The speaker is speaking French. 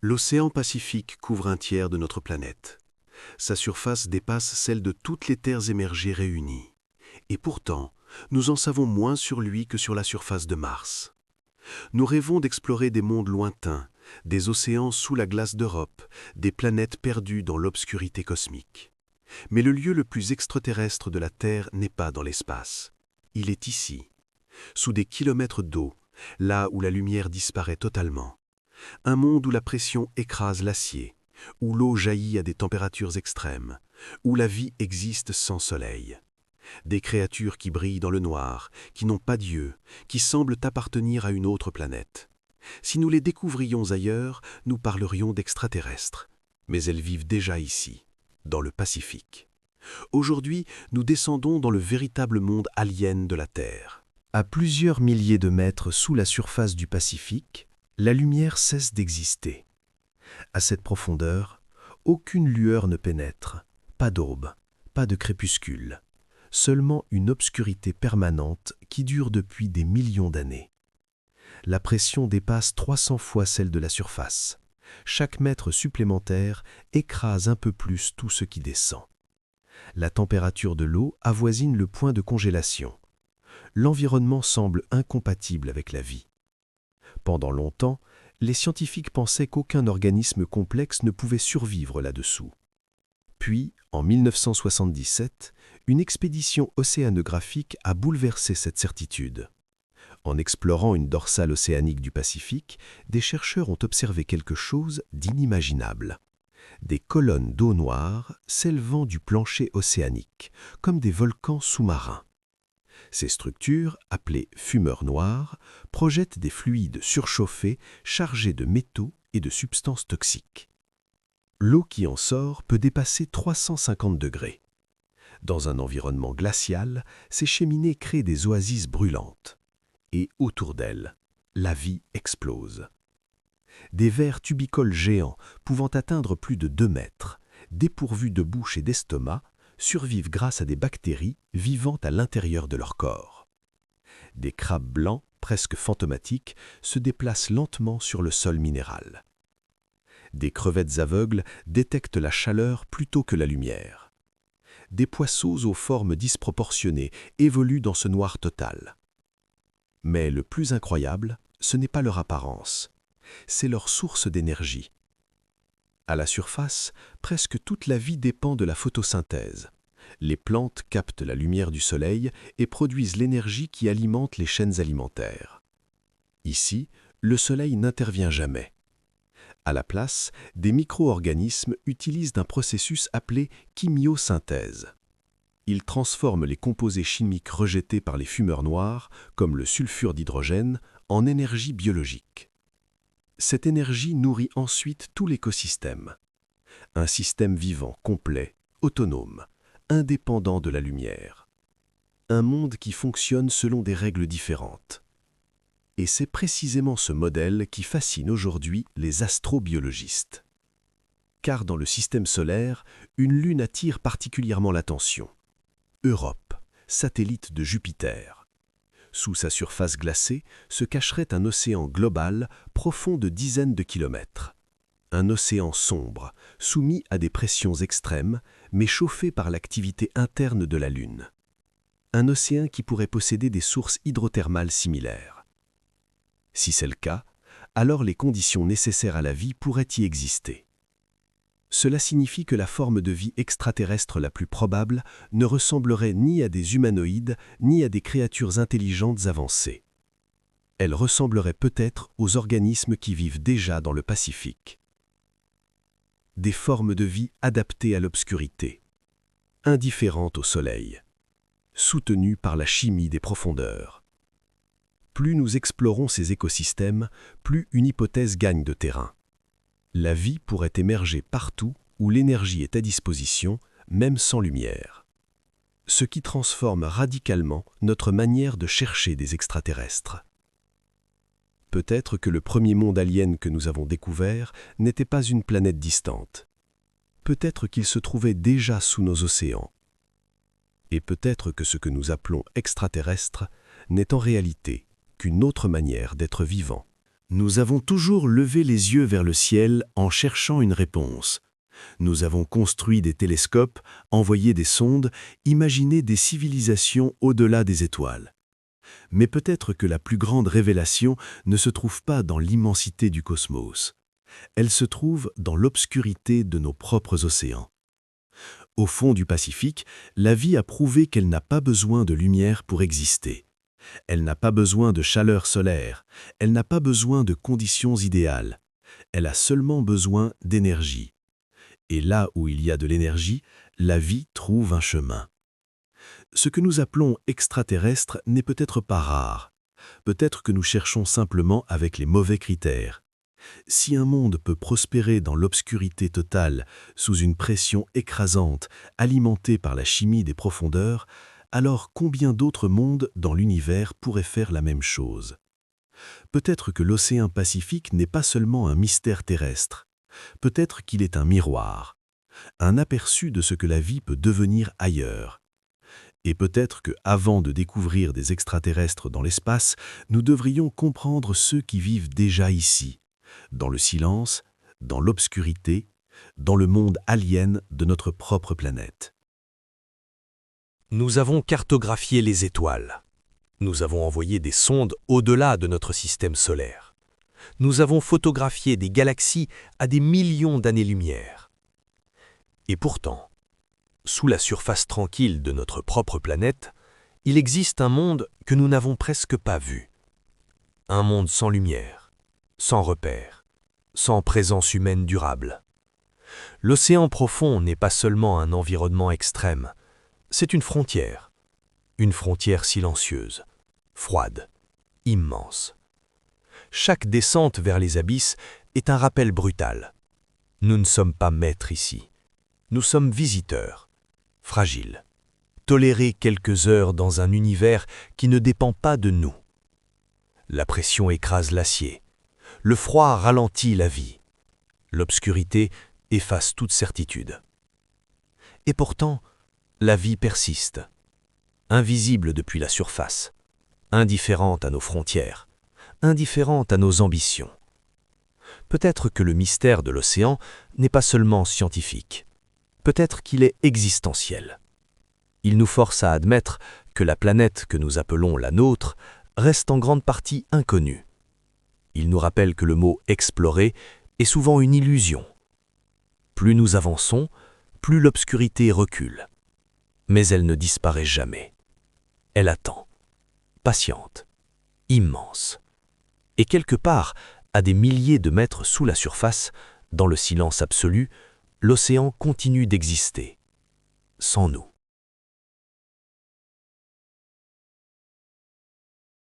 L'océan Pacifique couvre un tiers de notre planète. Sa surface dépasse celle de toutes les terres émergées réunies. Et pourtant, nous en savons moins sur lui que sur la surface de Mars. Nous rêvons d'explorer des mondes lointains, des océans sous la glace d'Europe, des planètes perdues dans l'obscurité cosmique. Mais le lieu le plus extraterrestre de la Terre n'est pas dans l'espace. Il est ici, sous des kilomètres d'eau, là où la lumière disparaît totalement. Un monde où la pression écrase l'acier, où l'eau jaillit à des températures extrêmes, où la vie existe sans soleil. Des créatures qui brillent dans le noir, qui n'ont pas d'yeux, qui semblent appartenir à une autre planète. Si nous les découvrions ailleurs, nous parlerions d'extraterrestres. Mais elles vivent déjà ici, dans le Pacifique. Aujourd'hui, nous descendons dans le véritable monde alien de la Terre. À plusieurs milliers de mètres sous la surface du Pacifique, la lumière cesse d'exister. À cette profondeur, aucune lueur ne pénètre, pas d'aube, pas de crépuscule, seulement une obscurité permanente qui dure depuis des millions d'années. La pression dépasse 300 fois celle de la surface. Chaque mètre supplémentaire écrase un peu plus tout ce qui descend. La température de l'eau avoisine le point de congélation. L'environnement semble incompatible avec la vie. Pendant longtemps, les scientifiques pensaient qu'aucun organisme complexe ne pouvait survivre là-dessous. Puis, en 1977, une expédition océanographique a bouleversé cette certitude. En explorant une dorsale océanique du Pacifique, des chercheurs ont observé quelque chose d'inimaginable. Des colonnes d'eau noire s'élevant du plancher océanique, comme des volcans sous-marins. Ces structures, appelées fumeurs noirs, projettent des fluides surchauffés chargés de métaux et de substances toxiques. L'eau qui en sort peut dépasser 350 degrés. Dans un environnement glacial, ces cheminées créent des oasis brûlantes. Et autour d'elles, la vie explose. Des vers tubicoles géants, pouvant atteindre plus de 2 mètres, dépourvus de bouche et d'estomac, survivent grâce à des bactéries vivant à l'intérieur de leur corps. Des crabes blancs, presque fantomatiques, se déplacent lentement sur le sol minéral. Des crevettes aveugles détectent la chaleur plutôt que la lumière. Des poissos aux formes disproportionnées évoluent dans ce noir total. Mais le plus incroyable, ce n'est pas leur apparence, c'est leur source d'énergie. À la surface, presque toute la vie dépend de la photosynthèse. Les plantes captent la lumière du soleil et produisent l'énergie qui alimente les chaînes alimentaires. Ici, le soleil n'intervient jamais. À la place, des micro-organismes utilisent un processus appelé chimiosynthèse. Ils transforment les composés chimiques rejetés par les fumeurs noirs, comme le sulfure d'hydrogène, en énergie biologique. Cette énergie nourrit ensuite tout l'écosystème. Un système vivant complet, autonome, indépendant de la lumière. Un monde qui fonctionne selon des règles différentes. Et c'est précisément ce modèle qui fascine aujourd'hui les astrobiologistes. Car dans le système solaire, une lune attire particulièrement l'attention. Europe, satellite de Jupiter. Sous sa surface glacée se cacherait un océan global profond de dizaines de kilomètres. Un océan sombre, soumis à des pressions extrêmes, mais chauffé par l'activité interne de la Lune. Un océan qui pourrait posséder des sources hydrothermales similaires. Si c'est le cas, alors les conditions nécessaires à la vie pourraient y exister. Cela signifie que la forme de vie extraterrestre la plus probable ne ressemblerait ni à des humanoïdes, ni à des créatures intelligentes avancées. Elle ressemblerait peut-être aux organismes qui vivent déjà dans le Pacifique. Des formes de vie adaptées à l'obscurité, indifférentes au soleil, soutenues par la chimie des profondeurs. Plus nous explorons ces écosystèmes, plus une hypothèse gagne de terrain. La vie pourrait émerger partout où l'énergie est à disposition, même sans lumière. Ce qui transforme radicalement notre manière de chercher des extraterrestres. Peut-être que le premier monde alien que nous avons découvert n'était pas une planète distante. Peut-être qu'il se trouvait déjà sous nos océans. Et peut-être que ce que nous appelons extraterrestre n'est en réalité qu'une autre manière d'être vivant. Nous avons toujours levé les yeux vers le ciel en cherchant une réponse. Nous avons construit des télescopes, envoyé des sondes, imaginé des civilisations au-delà des étoiles. Mais peut-être que la plus grande révélation ne se trouve pas dans l'immensité du cosmos. Elle se trouve dans l'obscurité de nos propres océans. Au fond du Pacifique, la vie a prouvé qu'elle n'a pas besoin de lumière pour exister. Elle n'a pas besoin de chaleur solaire, elle n'a pas besoin de conditions idéales. Elle a seulement besoin d'énergie. Et là où il y a de l'énergie, la vie trouve un chemin. Ce que nous appelons extraterrestre n'est peut-être pas rare. Peut-être que nous cherchons simplement avec les mauvais critères. Si un monde peut prospérer dans l'obscurité totale, sous une pression écrasante, alimentée par la chimie des profondeurs, alors combien d'autres mondes dans l'univers pourraient faire la même chose? Peut-être que l'océan Pacifique n'est pas seulement un mystère terrestre. Peut-être qu'il est un miroir, un aperçu de ce que la vie peut devenir ailleurs. Et peut-être que, avant de découvrir des extraterrestres dans l'espace, nous devrions comprendre ceux qui vivent déjà ici, dans le silence, dans l'obscurité, dans le monde alien de notre propre planète. Nous avons cartographié les étoiles. Nous avons envoyé des sondes au-delà de notre système solaire. Nous avons photographié des galaxies à des millions d'années-lumière. Et pourtant, sous la surface tranquille de notre propre planète, il existe un monde que nous n'avons presque pas vu. Un monde sans lumière, sans repères, sans présence humaine durable. L'océan profond n'est pas seulement un environnement extrême, c'est une frontière silencieuse, froide, immense. Chaque descente vers les abysses est un rappel brutal. Nous ne sommes pas maîtres ici. Nous sommes visiteurs, fragiles, tolérés quelques heures dans un univers qui ne dépend pas de nous. La pression écrase l'acier. Le froid ralentit la vie. L'obscurité efface toute certitude. Et pourtant, la vie persiste, invisible depuis la surface, indifférente à nos frontières, indifférente à nos ambitions. Peut-être que le mystère de l'océan n'est pas seulement scientifique. Peut-être qu'il est existentiel. Il nous force à admettre que la planète que nous appelons la nôtre reste en grande partie inconnue. Il nous rappelle que le mot « explorer » est souvent une illusion. Plus nous avançons, plus l'obscurité recule. Mais elle ne disparaît jamais. Elle attend, patiente, immense. Et quelque part, à des milliers de mètres sous la surface, dans le silence absolu, l'océan continue d'exister, sans nous.